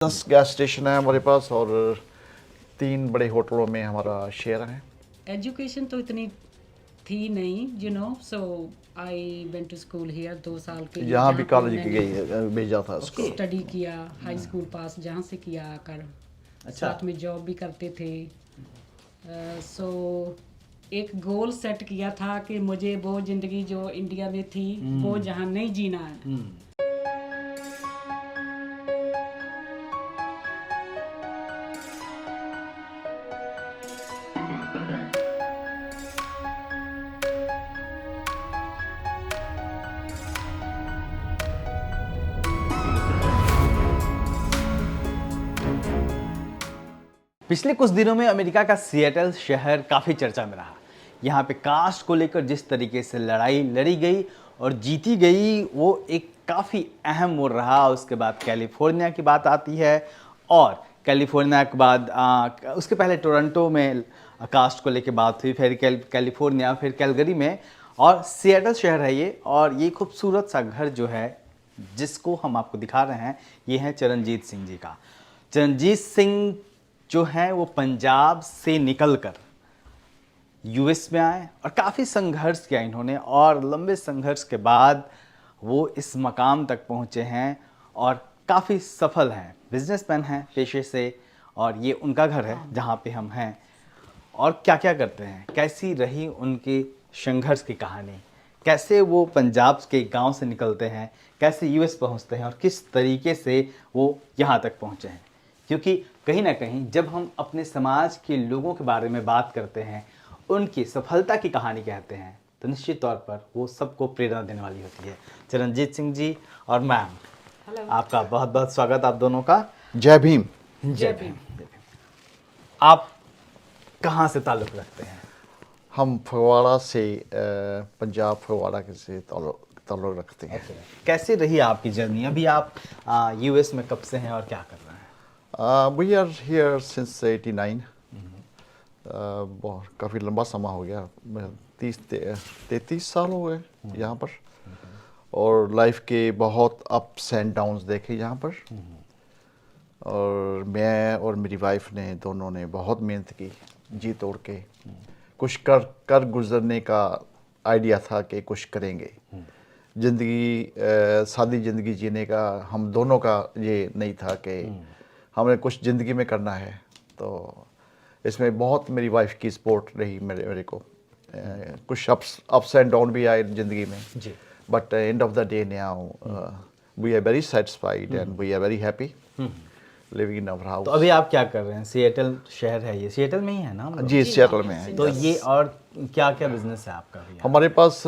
10 gas station है हमारे पास और 3 बड़े होटलों में हमारा शेयर है। एजुकेशन तो इतनी थी नहीं, so I went to school here 2 साल के लिए यहाँ भी जहाँ पे कॉलेज की मैंने गई भेजा था इसको। स्टडी किया, हाई स्कूल पास जहाँ से किया आकर। साथ में जॉब भी करते थे। सो एक गोल सेट किया था कि मुझे वो ज़िंदगी जो इंडिया में थी वो जहाँ नहीं जीना है। पिछले कुछ दिनों में अमेरिका का सिएटल शहर काफ़ी चर्चा में रहा। यहाँ पे कास्ट को लेकर जिस तरीके से लड़ाई लड़ी गई और जीती गई वो एक काफ़ी अहम मोड़ रहा। उसके बाद कैलिफोर्निया की बात आती है और कैलिफोर्निया के बाद उसके पहले टोरंटो में कास्ट को लेकर बात हुई, फिर कैलिफोर्निया, फिर कैलगरी में, और सिएटल शहर है ये। और ये खूबसूरत सा घर जो है जिसको हम आपको दिखा रहे हैं ये है चरणजीत सिंह जी का। चरणजीत सिंह जो है वो पंजाब से निकलकर यूएस में आए और काफ़ी संघर्ष किया इन्होंने, और लंबे संघर्ष के बाद वो इस मकाम तक पहुँचे हैं और काफ़ी सफल हैं। बिजनेसमैन हैं पेशे से और ये उनका घर है जहाँ पे हम हैं। और क्या क्या करते हैं, कैसी रही उनकी संघर्ष की कहानी, कैसे वो पंजाब के गांव से निकलते हैं, कैसे यूएस पहुंचते हैं और किस तरीके से वो यहाँ तक पहुँचे हैं। क्योंकि कहीं ना कहीं जब हम अपने समाज के लोगों के बारे में बात करते हैं, उनकी सफलता की कहानी कहते हैं, तो निश्चित तौर पर वो सबको प्रेरणा देने वाली होती है। चरणजीत सिंह जी और मैम, आपका बहुत बहुत स्वागत आप दोनों का। जय भीम। जय भीम। आप कहाँ से ताल्लुक़ रखते हैं? हम फगवाड़ा से पंजाब फगवाड़ा के से ताल्लुक़ रखते हैं। कैसे रही आपकी जर्नी? अभी आप यूएस में कब से हैं और क्या कर रहे हैं? We are here since 89। बहुत काफ़ी लंबा समय हो गया, 33 साल हो गए यहाँ पर, और लाइफ के बहुत अप्स एंड डाउन्स देखे यहाँ पर। और मैं और मेरी वाइफ ने दोनों ने बहुत मेहनत की, जी तोड़ के कुछ कर गुजरने का आइडिया था कि कुछ करेंगे। ज़िंदगी सादी ज़िंदगी जीने का हम दोनों का ये नहीं था कि हमें कुछ ज़िंदगी में करना है। तो इसमें बहुत मेरी वाइफ की सपोर्ट रही मेरे को। कुछ अप्स एंड डाउन भी आए ज़िंदगी में, but end of the day now we are very satisfied and we are very happy living in our house. तो अभी आप क्या कर रहे हैं? सिएटल शहर है ये, सिएटल में ही है ना हम लोग? जी, सिएटल में है। तो ये और क्या क्या बिजनेस है आपका भैया? हमारे पास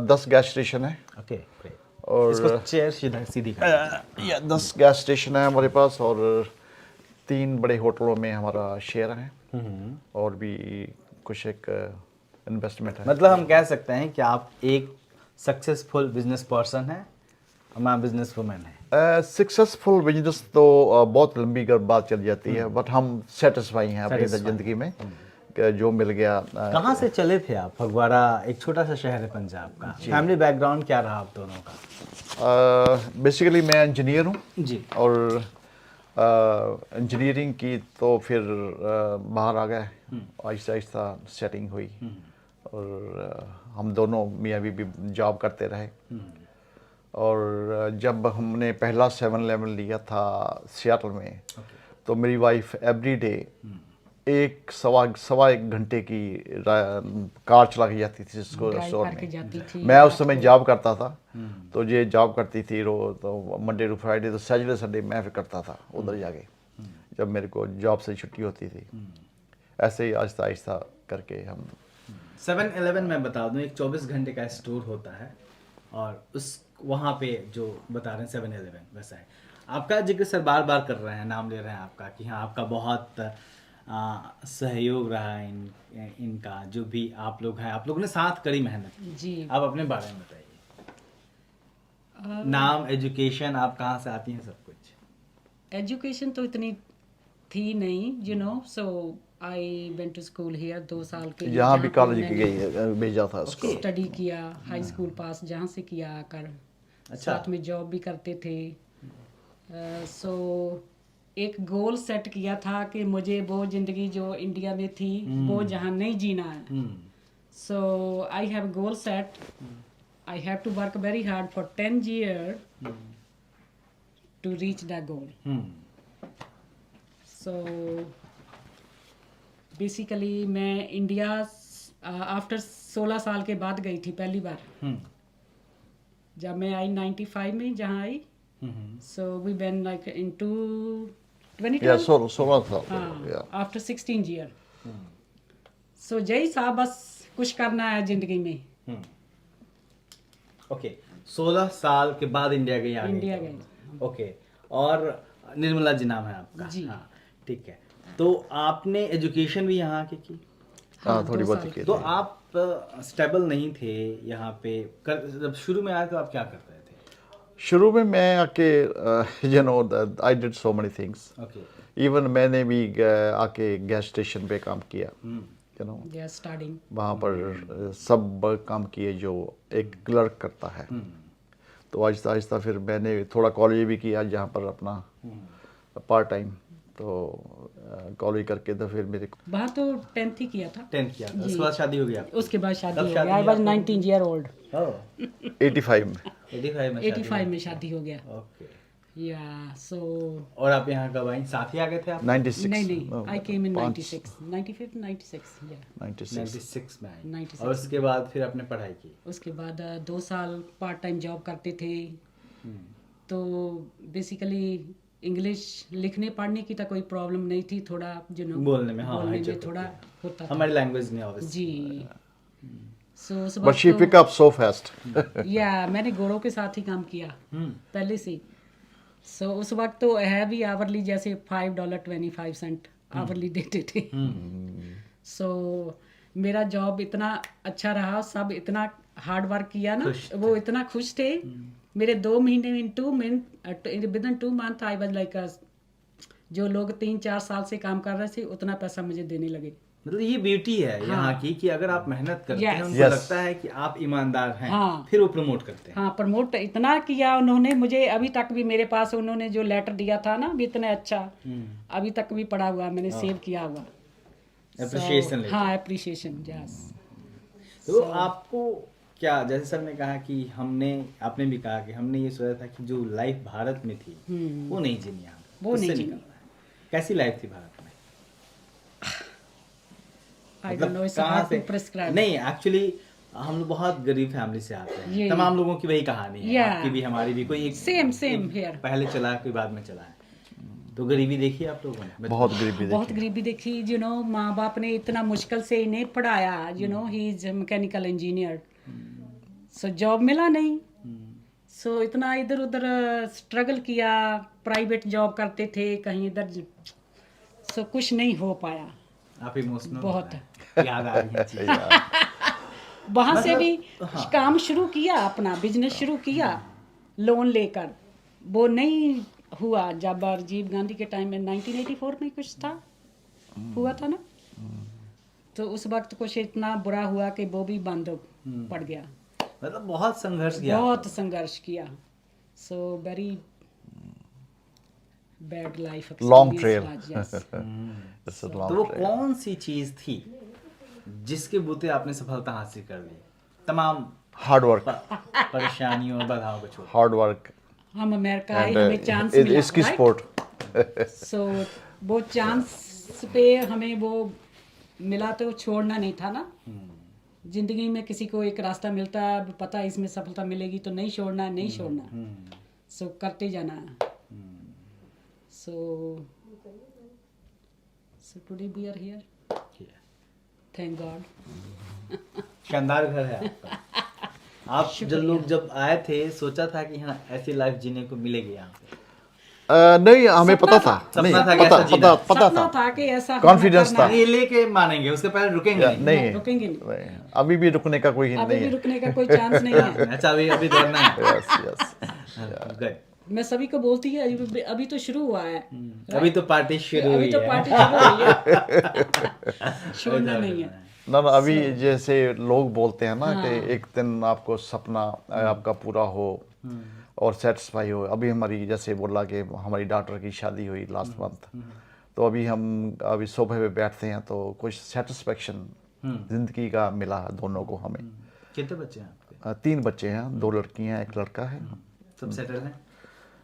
10 गैस स्टेशन है। Okay, great. और इसको चेयर सीधी कर। या 10 गैस स्टेशन है हमारे पास और 3 बड़े होटलों में हमारा शेयर है, और भी कुछ एक इन्वेस्टमेंट है। मतलब हम कह सकते हैं कि आप एक सक्सेसफुल बिजनेस पर्सन हैं, मैं बिजनेस वुमेन है। सक्सेसफुल बिजनेस तो बहुत लंबी बात चल जाती है, बट हम सेटिस्फाई हैं अपनी ज़िंदगी में कि जो मिल गया। कहाँ से चले थे आप? फगवाड़ा एक छोटा सा शहर है पंजाब का। फैमिली बैकग्राउंड क्या रहा आप दोनों का? बेसिकली मैं इंजीनियर हूँ जी। और इंजीनियरिंग की तो फिर बाहर आ गए, आहिस्ता आहिस्ता सेटिंग हुई, और हम दोनों मियाँ बीवी जॉब करते रहे। और जब हमने पहला 7-11 लिया था सियाटल में, तो मेरी वाइफ एवरी डे सवा एक घंटे की कार चला के जाती थी स्टोर में। मैं उस समय जॉब करता था, तो ये जॉब करती थी रोज, तो मंडे टू फ्राइडे, तो सैटरडे संडे मैं फिर करता था उधर जाके जब मेरे को जॉब से छुट्टी होती थी। ऐसे ही आहिस्ता आहिस्ता करके हम 7-11 मैं बता दूं, एक 24 घंटे का स्टोर होता है, और उस वहाँ पे जो बता रहे हैं 7-11 वैसा है। आपका जिक्र सर बार बार कर रहे हैं, नाम ले रहे हैं आपका, कि हाँ आपका बहुत सहयोग रहा है इनका, जो भी आप लोग हैं, आप लोगों ने साथ करी मेहनत जी। आप अपने बारे में बताइए। नाम, एजुकेशन, आप कहाँ से आती हैं, सब कुछ। एजुकेशन तो इतनी थी नहीं, so I went to school here 2 साल के लिए यहाँ भी पे कॉलेज की मैंने गई भेजा था इसको। स्टडी किया, हाई स्कूल पास जहाँ से किया आकर। साथ में जॉब भी करते थे। सो एक गोल सेट किया था कि मुझे वो जिंदगी जो इंडिया में थी वो जहाँ नहीं जीना है. So I have a goal set. I have to work very hard for 10 years to reach that goal. So basically मैं इंडिया आफ्टर 16 साल के बाद गई थी पहली बार. जब मैं आई 95 में जहाँ आई. So we went like into 2012. Yeah, so yeah. After 16 years. So जय साहब बस कुछ करना है जिंदगी में. ओके 16 साल के बाद इंडिया गई आ गई. इंडिया गई. ओके और निर्मला जी नाम है आपका. जी. हाँ ठीक है. तो आपने एजुकेशन भी यहाँ की की. हाँ, थोड़ी 2 बहुत साल की तो आप स्टेबल नहीं थे यहाँ पे. जब शुरू में आए तो आप क्या कर रहे थे? शुरू में मैं आके you know I did so many things. Okay. Even मैंने भी आके गैस स्टेशन पे काम किया. You know Yes, starting. वहाँ पर सब काम किए जो एक क्लर्क करता है. तो आहिस्ता आहिस्ता फिर मैंने थोड़ा कॉलेज भी किया जहाँ पर अपना पार्ट टाइम. तो कॉलेज करके तो फिर मेरे वहाँ तो 10th ही किया था. 10th किया. उसके बाद शादी हो गया. उसके बाद शादी कब हो शादी गया. I हुई was आपकी? 19 year old. 85 में. 85 में. 85 में शादी हो गया. ओके. Yeah, so और आप यहाँ कब आई? साथ ही आ गए थे आप? 96. नहीं I came in पाँच- 96, 95, 96. Yeah. 96. 96 में आई. 96 और उसके बाद फिर आपने पढ़ाई की. उसके बाद 2 साल पार्ट टाइम जॉब करते थे. तो बेसिकली इंग्लिश लिखने पढ़ने की तो कोई प्रॉब्लम नहीं थी. थोड़ा बोलने में, हाँ, बोलने हिचक में थोड़ा होता था. हमारी लैंग्वेज में ऑब्वियसली. जी. सो उस But she pick up so fast. या मैंने गोरों के साथ ही काम किया पहले से. सो उस वक्त तो है भी आवरली जैसे $5.25 आवरली देते थे. सो मेरा जॉब इतना अच्छा रहा. सब इतना हार्ड वर्क किया ना. खुश थे. वो इतना खुश थे. मेरे 2 महीने with in 2 month I was like जो लोग 3-4 साल से काम कर रहे थे उतना पैसा मुझे देने लगे. मतलब ये ब्यूटी है यहाँ की कि अगर आप मेहनत करते हैं Yes. उनको Yes. लगता है कि आप ईमानदार हैं. हाँ. फिर वो प्रमोट करते हैं. हाँ प्रमोट इतना किया उन्होंने मुझे. अभी तक भी मेरे पास उन्होंने जो लेटर दिया था ना भी इतना अच्छा अभी तक भी पड़ा हुआ. मैंने सेव किया हुआ. Appreciation letter. हाँ एप्रिशिएशन. यस. तो आपको क्या, जैसे सर ने कहा कि आपने भी कहा कि हमने ये सोचा था कि जो लाइफ भारत में थी वो नहीं जीनी यहाँ. वो उससे नहीं जीनी. निकलना है. कैसी लाइफ थी भारत में? आई डोंट नो इट्स कहाँ हार्ड से? To prescribe. नहीं एक्चुअली हम लोग बहुत गरीब फैमिली से आते हैं. ये- तमाम लोगों की वही कहानी है. Yeah. आपकी भी हमारी भी. कोई एक Same एक here. पहले चला कोई बाद में चला है. तो गरीबी देखी आप लोगों ने? बहुत गरीबी बहुत देखी. गरीबी देखी. माँ बाप ने इतना मुश्किल से इन्हें पढ़ाया. He is mechanical engineer. So job मिला नहीं. सो इतना इधर उधर स्ट्रगल किया. प्राइवेट जॉब करते थे कहीं इधर. सो कुछ नहीं हो पाया. आप इमोशनल बहुत. याद आ रही है चीज़ें. वहाँ से भी काम शुरू किया. अपना बिजनेस शुरू किया लोन लेकर. वो नहीं हुआ. जब राजीव गांधी के टाइम में 1984 में कुछ था हुआ था ना. तो उस वक्त कुछ इतना बुरा हुआ कि वो भी बंद पड़ गया. मतलब बहुत संघर्ष किया. बहुत संघर्ष किया. So very bad life. Long trail. It's a long तो वो trail. कौन सी चीज थी जिसके बूते आपने सफलता हासिल कर ली तमाम Hard work. परेशानियों और बाधाओं को छोड़? Hard work. हम अमेरिका आए. And हमें चांस मिला. इसकी right? सपोर्ट. सो वो चांस पे हमें वो मिला तो छोड़ना नहीं था ना. जिंदगी में किसी को एक रास्ता मिलता है पता है इसमें सफलता मिलेगी तो नहीं छोड़ना है. नहीं छोड़ना. सो करते जाना है. So today we are here. Thank God. शानदार घर है आपका. आप जब आए थे सोचा था कि हाँ ऐसी लाइफ जीने को मिलेगी यहाँ पे? नहीं हमें सपना पता था. था. नहीं सपना था कि ऐसा जीना. पता सपना था. था कि ऐसा Confidence था. ये लेके मानेंगे उसके पहले रुकेंगे नहीं. नहीं रुकेंगे नहीं. नहीं. अभी भी रुकने का कोई हिंट अभी नहीं भी है. रुकने का कोई चांस नहीं है. अच्छा अभी दौड़ना है. Yes. Good. मैं सभी को बोलती है अभी तो शुरू हुआ है. अभी तो पार्टी शुरू अभी हुई तो है. पार्टी शुरू हुई है. छोड़ना नहीं है. ना अभी जैसे लोग बोलते हैं ना कि एक दिन आपको सपना आपका पूरा हो और सेटिस्फाई हो। अभी हमारी जैसे बोला कि हमारी डॉटर की शादी हुई लास्ट मंथ, तो अभी हम अभी सोफे पे बैठते हैं तो कुछ सेटिस्फेक्शन ज़िंदगी का मिला है दोनों को हमें। कितने बच्चे हैं आपके? 3 बच्चे हैं, 2 लड़कियां, 1 लड़का है। सब सेटल हैं?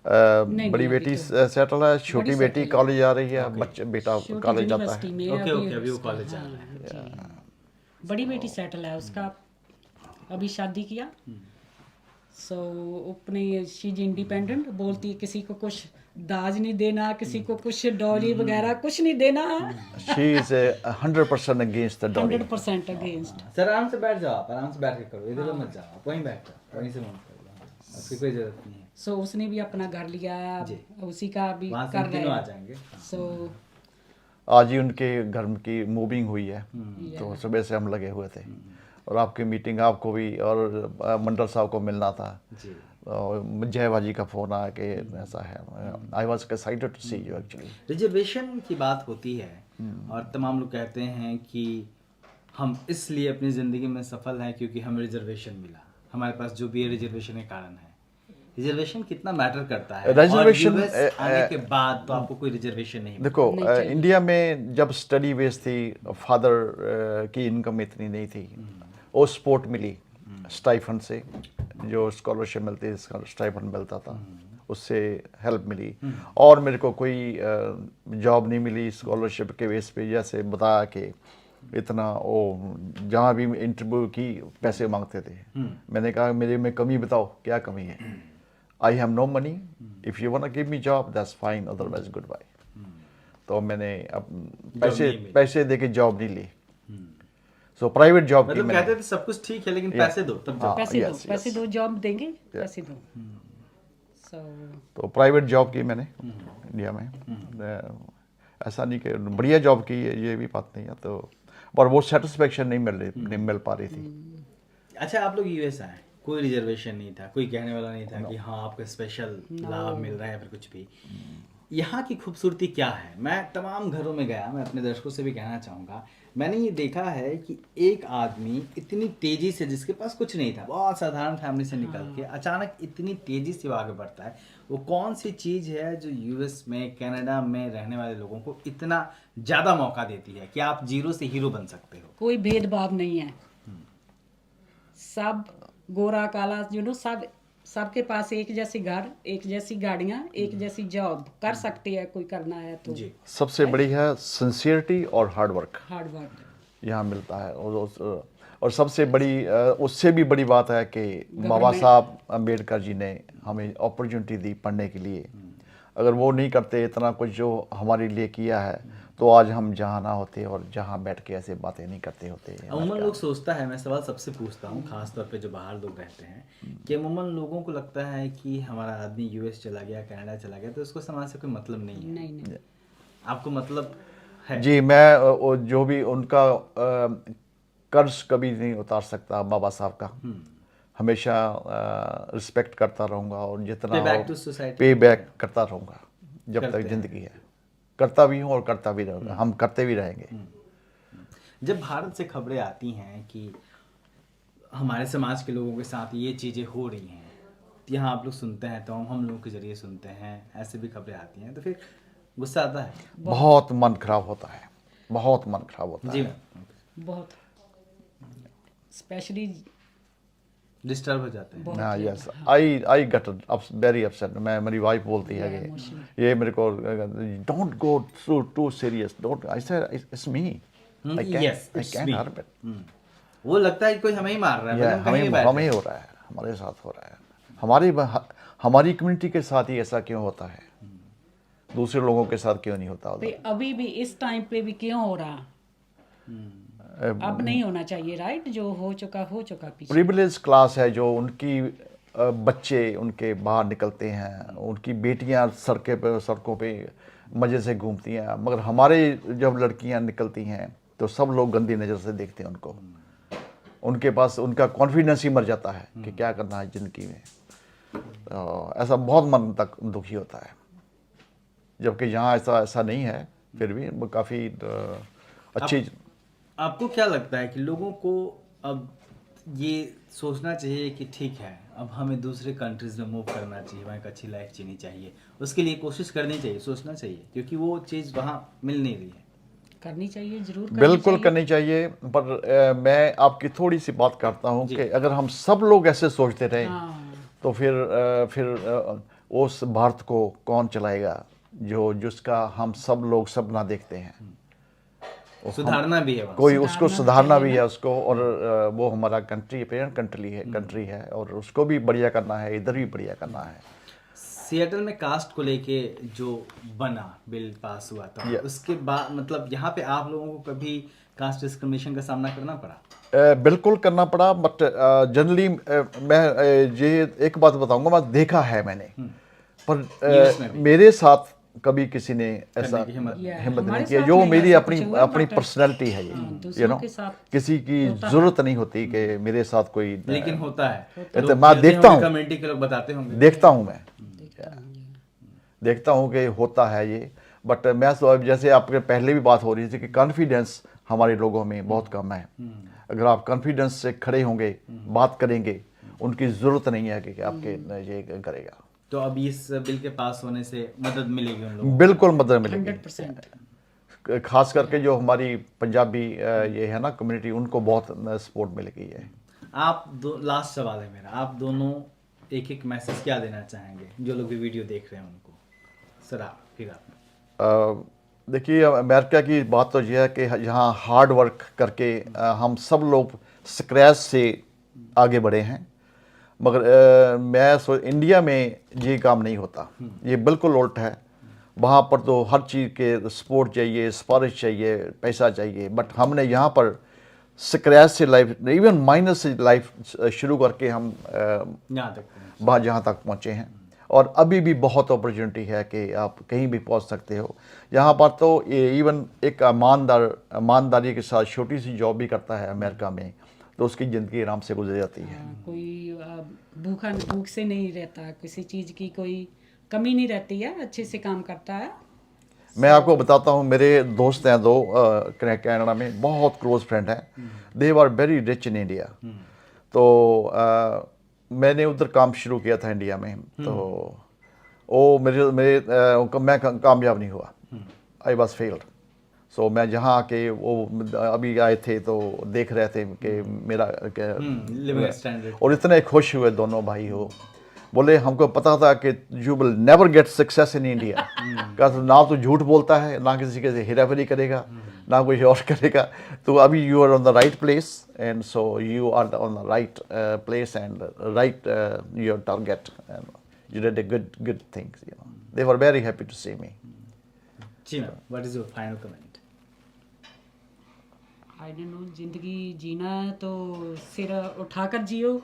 नहीं, बड़ी अभी बेटी तो सेटल है, छोटी बड़ी बेटी settle है। कॉलेज जा रही है, बच्चे बेटा छोटी कॉलेज जाता यूनिवर्सिटी है। में ओके, अभी ओके, अभी वो उसका- कॉलेज जा हाँ, रहा है। जी। बड़ी बेटी सेटल है, उसका अभी शादी किया। सो अपने शी इज इंडिपेंडेंट, बोलती है किसी को कुछ दाज नहीं देना, किसी को कुछ डॉली वगैरह कुछ नहीं देना। She is 100% against the dowry. 100% against. Sir आराम से बैठ जाओ, आप आराम से बैठ के करो, इधर मत जाओ, आप वहीं बैठ जाओ, वहीं से मत करो, उसकी कोई जरूरत नहीं है। सो उसने भी अपना घर लिया, जी। उसी का भी वहाँ से कर हम रहे तीनों आ हैं। जाएंगे। सो आज ही उनके घर की मूविंग हुई है, तो सुबह से हम लगे हुए थे। और आपकी मीटिंग आपको भी और मंडल साहब को मिलना था। जी। और जय बाजी का फ़ोन आया कि ऐसा है। I was excited to see you actually. Reservation की बात होती है और तमाम लोग कहते हैं कि हम इसलिए अपनी ज़िंदगी में सफल हैं क्योंकि हमें रिजर्वेशन मिला, हमारे पास जो भी है रिजर्वेशन के कारण है। रिजर्वेशन कितना मैटर करता है? Reservation, और US आने के बाद तो आपको कोई रिजर्वेशन नहीं मिला। देखो, नहीं चाहिए। इंडिया में जब स्टडी बेस थी, फादर की इनकम इतनी नहीं थी, वो सपोर्ट मिली स्टाइफंड से, जो स्कॉलरशिप मिलती है, स्टाइफंड मिलता था, उससे हेल्प मिली। और मेरे को कोई जॉब नहीं मिली स्कॉलरशिप के बेस पे, जैसे बताया कि इतना वो जहाँ भी इंटरव्यू की पैसे मांगते थे। मैंने कहा मेरे में कमी बताओ, क्या कमी है? I have no money, if you want give me job that's fine, otherwise goodbye. तो मैंने अब पैसे दे के जॉब नहीं ली। सो प्राइवेट जॉब की मतलब मैंने। कहते थे सब कुछ ठीक है लेकिन पैसे दो तब जाओ। पैसे दो, yes, पैसे yes. दो, जॉब देंगे, पैसे दो। सो तो प्राइवेट जॉब की मैंने इंडिया में। ऐसा नहीं कि बढ़िया जॉब की है, ये भी बात नहीं है। तो पर वो सेटिस्फेक्शन नहीं मिल पा रही थी। अच्छा, आप लोग यूएस आए, कोई रिजर्वेशन नहीं था, कोई कहने वाला नहीं था कि हाँ आपको स्पेशल लाभ मिल रहा है या फिर कुछ भी। यहाँ की खूबसूरती क्या है? मैं तमाम घरों में गया, मैं अपने दर्शकों से भी कहना चाहूँगा, मैंने ये देखा है कि एक आदमी इतनी तेज़ी से, जिसके पास कुछ नहीं था, बहुत साधारण फैमिली से निकल के अचानक इतनी तेज़ी से वो आगे बढ़ता है। वो कौन सी चीज़ है जो यूएस में, कनाडा में रहने वाले लोगों को इतना ज़्यादा मौका देती है कि आप जीरो से हीरो बन सकते हो? कोई भेदभाव नहीं है, सब गोरा काला सब, सबके पास एक जैसी घर, एक जैसी गाड़ियां, एक जैसी जॉब कर सकते हैं, कोई करना है तो। जी। सबसे बड़ी है सिंसियरिटी और हार्ड वर्क, हार्ड वर्क। यहाँ मिलता है। और सबसे बड़ी उससे भी बड़ी बात है कि बाबा साहब अम्बेडकर जी ने हमें अपॉर्चुनिटी दी पढ़ने के लिए। अगर वो नहीं करते इतना कुछ जो हमारे लिए किया है, तो आज हम जहाँ ना होते और जहाँ बैठ के ऐसे बातें नहीं करते होते। अमूमन लोग सोचता है, मैं सवाल सबसे पूछता हूँ, खास तौर पे जो बाहर लोग रहते हैं, कि अमूमन लोगों को लगता है कि हमारा आदमी यूएस चला गया, कनाडा चला गया, तो उसको समाज से कोई मतलब नहीं है। नहीं नहीं, आपको मतलब है? जी, मैं जो भी उनका कर्ज कभी नहीं उतार सकता बाबा साहब का। हमेशा रिस्पेक्ट करता रहूँगा और जितना Pay back to society. पे बैक करता रहूँगा जब करते तक हैं। जिंदगी है। करता भी हूँ और करता भी रहूँगा, हम करते भी रहेंगे। जब भारत से खबरें आती हैं कि हमारे समाज के लोगों के साथ ये चीज़ें हो रही हैं, यहाँ आप लोग सुनते हैं, तो हम लोगों के जरिए सुनते हैं, ऐसे भी खबरें आती हैं, तो फिर गुस्सा आता है? बहुत मन खराब होता है, बहुत मन खराब होता जी है। मैम, बहुत स्पेशली डिस्टर्ब हो जाते हैं। हाँ, yes, I get very upset. मेरी वाइफ बोलती है कि ये मेरे को, don't go too serious, don't. I said it's me, I Yes, can it's me. Help it. वो लगता है कि कोई हमें ही मार रहा है, या हम कहीं भी बैठे हमें हो रहा है, हमारे साथ हो रहा है, हमारी कम्युनिटी के साथ ही ऐसा क्यों होता है? दूसरे लोगों के साथ क्यों नहीं होता? पे अभी भी इस टाइम पे भी क्यों हो रहा? अब नहीं होना चाहिए, राइट? जो हो चुका पीछे। प्रिविलेज क्लास है जो उनकी बच्चे उनके बाहर निकलते हैं, उनकी बेटियां सड़कों पे मज़े से घूमती हैं, मगर हमारे जब लड़कियां निकलती हैं तो सब लोग गंदी नज़र से देखते हैं उनको। उनके पास उनका कॉन्फिडेंस ही मर जाता है कि क्या करना है ज़िंदगी में। ऐसा बहुत मन तक दुखी होता है, जबकि यहाँ ऐसा नहीं है। फिर भी वो काफ़ी अच्छी। आपको क्या लगता है कि लोगों को अब ये सोचना चाहिए कि ठीक है अब हमें दूसरे कंट्रीज में मूव करना चाहिए, वहाँ एक अच्छी लाइफ जीनी चाहिए, उसके लिए कोशिश करनी चाहिए, सोचना चाहिए, क्योंकि वो चीज़ वहाँ मिल नहीं रही है। करनी चाहिए, जरूर करनी बिल्कुल चाहिए। करनी चाहिए, पर मैं आपकी थोड़ी सी बात करता हूँ कि अगर हम सब लोग ऐसे सोचते रहे हाँ, तो फिर उस भारत को कौन चलाएगा जो जिसका हम सब लोग सपना देखते हैं। सुधारना भी है वहाँ। कोई उसको सुधारना भी चाहिए है उसको, और वो हमारा कंट्री पेरेंट कंट्री है और उसको भी बढ़िया करना है, इधर भी बढ़िया करना है। सिएटल में कास्ट को लेके जो बना बिल पास हुआ था, उसके बाद मतलब यहाँ पे आप लोगों को कभी कास्ट डिस्क्रिमिनेशन का सामना करना पड़ा? बिल्कुल करना पड़ा, बट जनरली मैं ये एक बात बताऊंगा, मैं देखा है मैंने, पर US में भी। मेरे साथ कभी किसी ने ऐसा की हिम्मत या हिम्मत नहीं हमारे किया। साथ जो नहीं मेरी ऐसा अपनी कुछ हुआ, अपनी but, पर्सनैलिटी है ये, दूसरों के साथ किसी की जरूरत नहीं होती कि मेरे साथ कोई, लेकिन होता है, तो मैं देखता हूँ, कम्युनिटी के लोग बताते होंगे। देखता हूँ मैं, देखता हूँ कि होता है ये। बट मैं तो अब जैसे आपके पहले भी बात हो रही थी कि कॉन्फिडेंस हमारे लोगों में बहुत कम है। अगर आप कॉन्फिडेंस से खड़े होंगे, बात करेंगे, उनकी ज़रूरत नहीं है कि आपके ये करेगा। तो अब इस बिल के पास होने से मदद मिलेगी उन लोगों बिल्कुल मदद मिलेगी, 100%। खास करके जो हमारी पंजाबी ये है ना कम्युनिटी, उनको बहुत सपोर्ट मिलेगी है। आप दो, लास्ट सवाल है मेरा, आप दोनों एक एक मैसेज क्या देना चाहेंगे जो लोग भी वीडियो देख रहे हैं उनको? सर आप फिर आप। देखिए, अमेरिका की बात तो यह है कि यहाँ हार्ड वर्क करके हम सब लोग स्क्रैच से आगे बढ़े हैं, मगर इंडिया में ये काम नहीं होता, ये बिल्कुल उल्ट है। वहाँ पर तो हर चीज़ के सपोर्ट चाहिए, सिफारिश चाहिए, पैसा चाहिए, बट हमने यहाँ पर स्क्रैच से लाइफ, इवन माइनस से लाइफ शुरू करके हम जहाँ तक पहुँचे हैं। और अभी भी बहुत अपॉर्चुनिटी है कि आप कहीं भी पहुंच सकते हो। यहाँ पर तो इवन एक ईमानदारी के साथ छोटी सी जॉब भी करता है अमेरिका में, तो उसकी ज़िंदगी आराम से गुजर जाती है। कोई भूख से नहीं रहता, किसी चीज़ की कोई कमी नहीं रहती है, अच्छे से काम करता है। मैं आपको बताता हूँ, मेरे दोस्त हैं दो कनाडा में, बहुत क्लोज फ्रेंड हैं, they were very rich in India. तो मैंने उधर काम शुरू किया था इंडिया में, तो वो मैं कामयाब नहीं हुआ, आई वॉज फेल्ड। सो मैं जहाँ आके, वो अभी आए थे तो देख रहे थे कि मेरा लिविंग स्टैंडर्ड, और इतने खुश हुए दोनों भाई हो, बोले हमको पता था कि you will never get success in India, का ना तो झूठ बोलता है, ना किसी के हेराफेरी करेगा, ना कोई और करेगा, तो अभी you are on the right place, and so you are on the right place and right your target, and you did a good things, you know, they were very happy to see me. जी ma'am, what is your final comment? I don't know, जिंदगी जीना है तो सिर उठाकर जियो,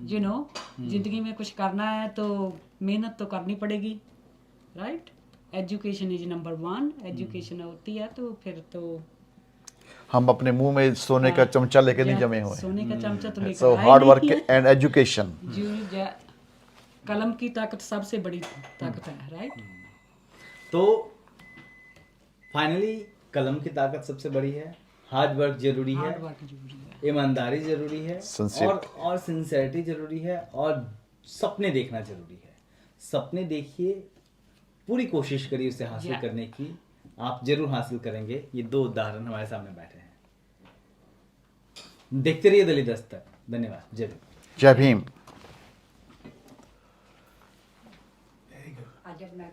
you know, जिंदगी में कुछ करना है तो मेहनत तो करनी पड़ेगी, right? Education is number 1, education होती है तो फिर तो हम अपने मुंह में सोने का चमचा लेके नहीं जमे हुए, सोने का चमचा तो लेकर सो आए हार्ड नहीं वर्क हैं। एंड एजुकेशन, कलम की ताकत सबसे बड़ी ताकत है, राइट? तो फाइनली कलम की ताकत सबसे बड़ी है, हार्ड वर्क जरूरी है, हार्ड वर्क जरूरी है, ईमानदारी जरूरी है, Sincerity. और सिंसेरिटी जरूरी है, और सपने देखना जरूरी है। सपने देखिए, पूरी कोशिश करिए उसे हासिल करने की, आप जरूर हासिल करेंगे। ये 2 उदाहरण हमारे सामने बैठे हैं। देखते रहिए दिल्ली दस्तक। धन्यवाद। जय भीम। जय भीम। आज अपना